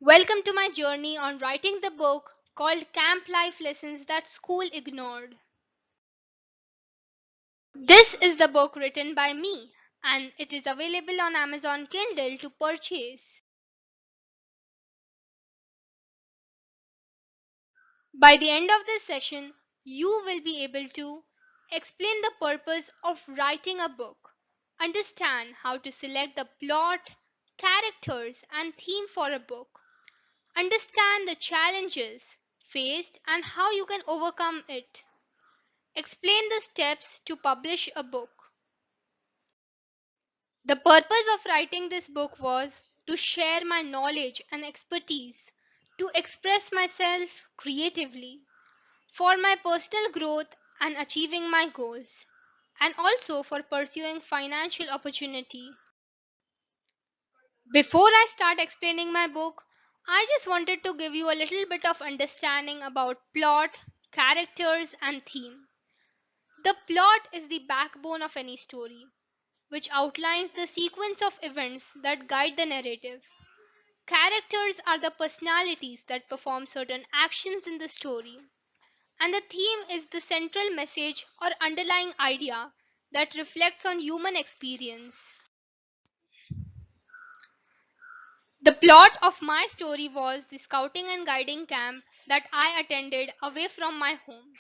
Welcome to my journey on writing the book called Camp Life Lessons That School Ignored. This is the book written by me, and it is available on Amazon Kindle to purchase. By the end of this session, you will be able to explain the purpose of writing a book, understand how to select the plot, characters, and theme for a book, understand the challenges faced and how you can overcome it. Explain the steps to publish a book. The purpose of writing this book was to share my knowledge and expertise, to express myself creatively, for my personal growth and achieving my goals, and also for pursuing financial opportunity. Before I start explaining my book, I just wanted to give you a little bit of understanding about plot, characters, and theme. The plot is the backbone of any story, which outlines the sequence of events that guide the narrative. Characters are the personalities that perform certain actions in the story, and the theme is the central message or underlying idea that reflects on human experience. The plot of my story was the scouting and guiding camp that I attended away from my home.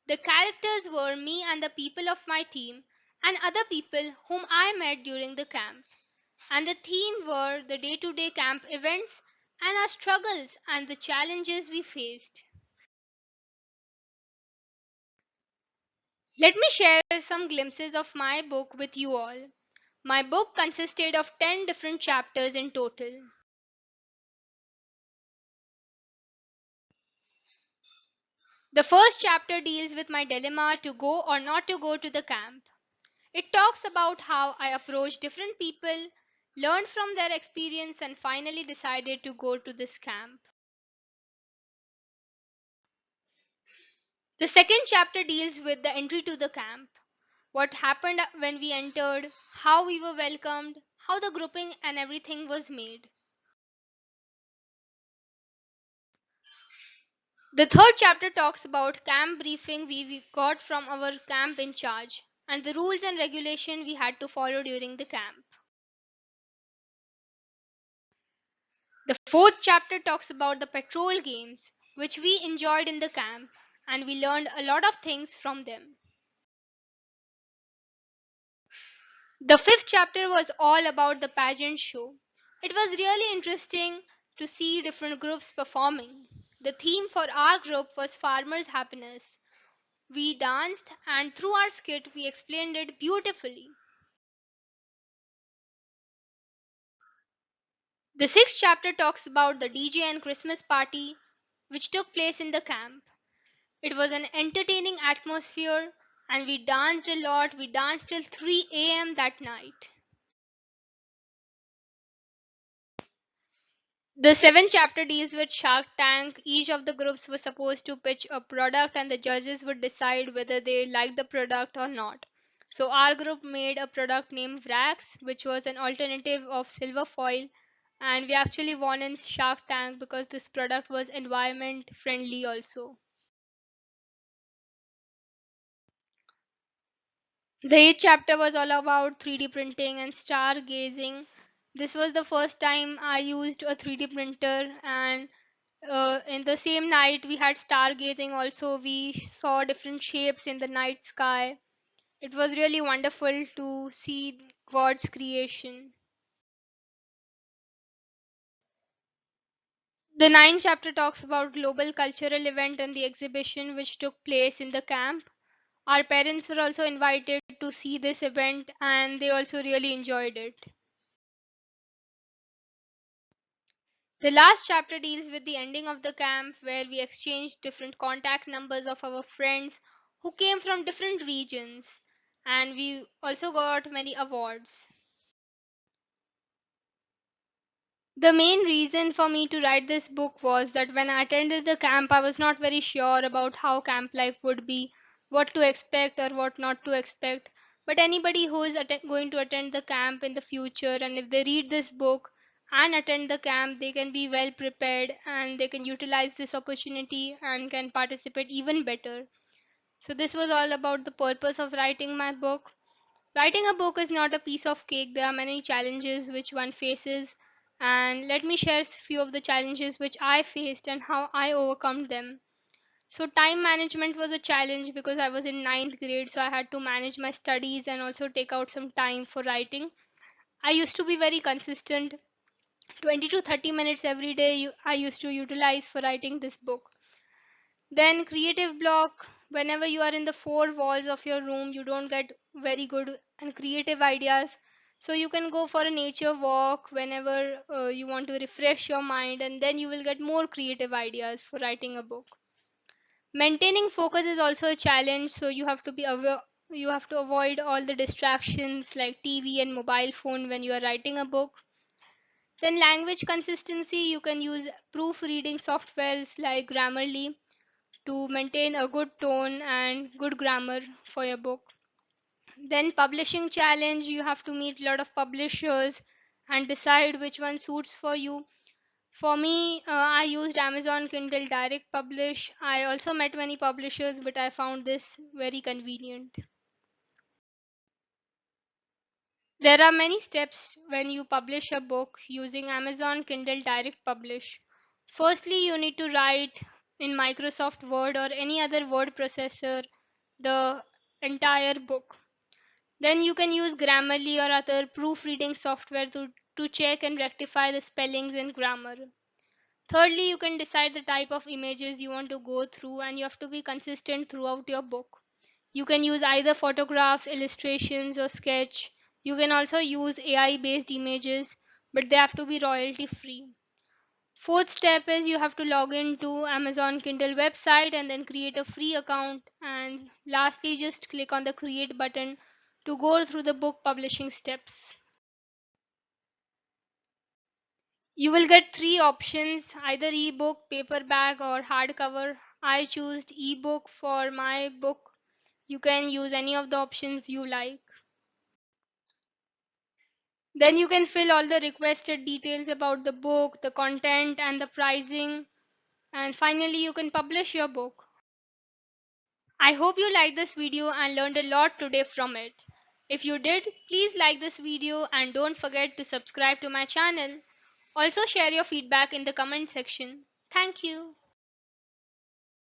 The characters were me and the people of my team and other people whom I met during the camp. And the theme were the day to day camp events and our struggles and the challenges we faced. Let me share some glimpses of my book with you all. My book consisted of 10 different chapters in total. The first chapter deals with my dilemma to go or not to go to the camp. It talks about how I approached different people, learned from their experience, and finally decided to go to this camp. The second chapter deals with the entry to the camp. What happened when we entered, how we were welcomed, how the grouping and everything was made. The third chapter talks about camp briefing we got from our camp in charge and the rules and regulation we had to follow during the camp. The fourth chapter talks about the patrol games which we enjoyed in the camp and we learned a lot of things from them. The fifth chapter was all about the pageant show. It was really interesting to see different groups performing. The theme for our group was farmers' happiness. We danced and through our skit we explained it beautifully. The sixth chapter talks about the DJ and Christmas party which took place in the camp. It was an entertaining atmosphere and we danced a lot. We danced till 3 a.m. that night. The seventh chapter deals with Shark Tank. Each of the groups was supposed to pitch a product and the judges would decide whether they liked the product or not. So our group made a product named Vrax, which was an alternative of silver foil, and we actually won in Shark Tank because this product was environment friendly also. The eighth chapter was all about 3D printing and stargazing. This was the first time I used a 3D printer, and in the same night we had stargazing also. We saw different shapes in the night sky. It was really wonderful to see God's creation. The ninth chapter talks about global cultural event and the exhibition which took place in the camp. Our parents were also invited to see this event and they also really enjoyed it. The last chapter deals with the ending of the camp where we exchanged different contact numbers of our friends who came from different regions and we also got many awards. The main reason for me to write this book was that when I attended the camp, I was not very sure about how camp life would be, what to expect or what not to expect. But anybody who is going to attend the camp in the future and if they read this book, and attend the camp, they can be well prepared and they can utilize this opportunity and can participate even better. So, this was all about the purpose of writing my book. Writing a book is not a piece of cake, there are many challenges which one faces. And let me share a few of the challenges which I faced and how I overcome them. So, time management was a challenge because I was in ninth grade, so I had to manage my studies and also take out some time for writing. I used to be very consistent. 20 to 30 minutes every day I used to utilize for writing this book. Then creative block. Whenever you are in the four walls of your room, you don't get very good and creative ideas. So you can go for a nature walk whenever you want to refresh your mind, and then you will get more creative ideas for writing a book. Maintaining focus is also a challenge, so you have to be aware. You have to avoid all the distractions like TV and mobile phone when you are writing a book. Then language consistency, you can use proofreading softwares like Grammarly to maintain a good tone and good grammar for your book. Then publishing challenge, you have to meet a lot of publishers and decide which one suits for you. For me, I used Amazon Kindle Direct Publish. I also met many publishers, but I found this very convenient. There are many steps when you publish a book using Amazon Kindle Direct Publish. Firstly, you need to write in Microsoft Word or any other word processor the entire book. Then you can use Grammarly or other proofreading software to check and rectify the spellings and grammar. Thirdly, you can decide the type of images you want to go through and you have to be consistent throughout your book. You can use either photographs, illustrations, or sketch. You can also use AI based images, but they have to be royalty free. Fourth step is you have to log into Amazon Kindle website and then create a free account. And lastly, just click on the create button to go through the book publishing steps. You will get three options, either ebook, paperback, or hardcover. I chose ebook for my book. You can use any of the options you like. Then you can fill all the requested details about the book, the content, and the pricing. And finally, you can publish your book. I hope you liked this video and learned a lot today from it. If you did, please like this video and don't forget to subscribe to my channel. Also share your feedback in the comment section. Thank you.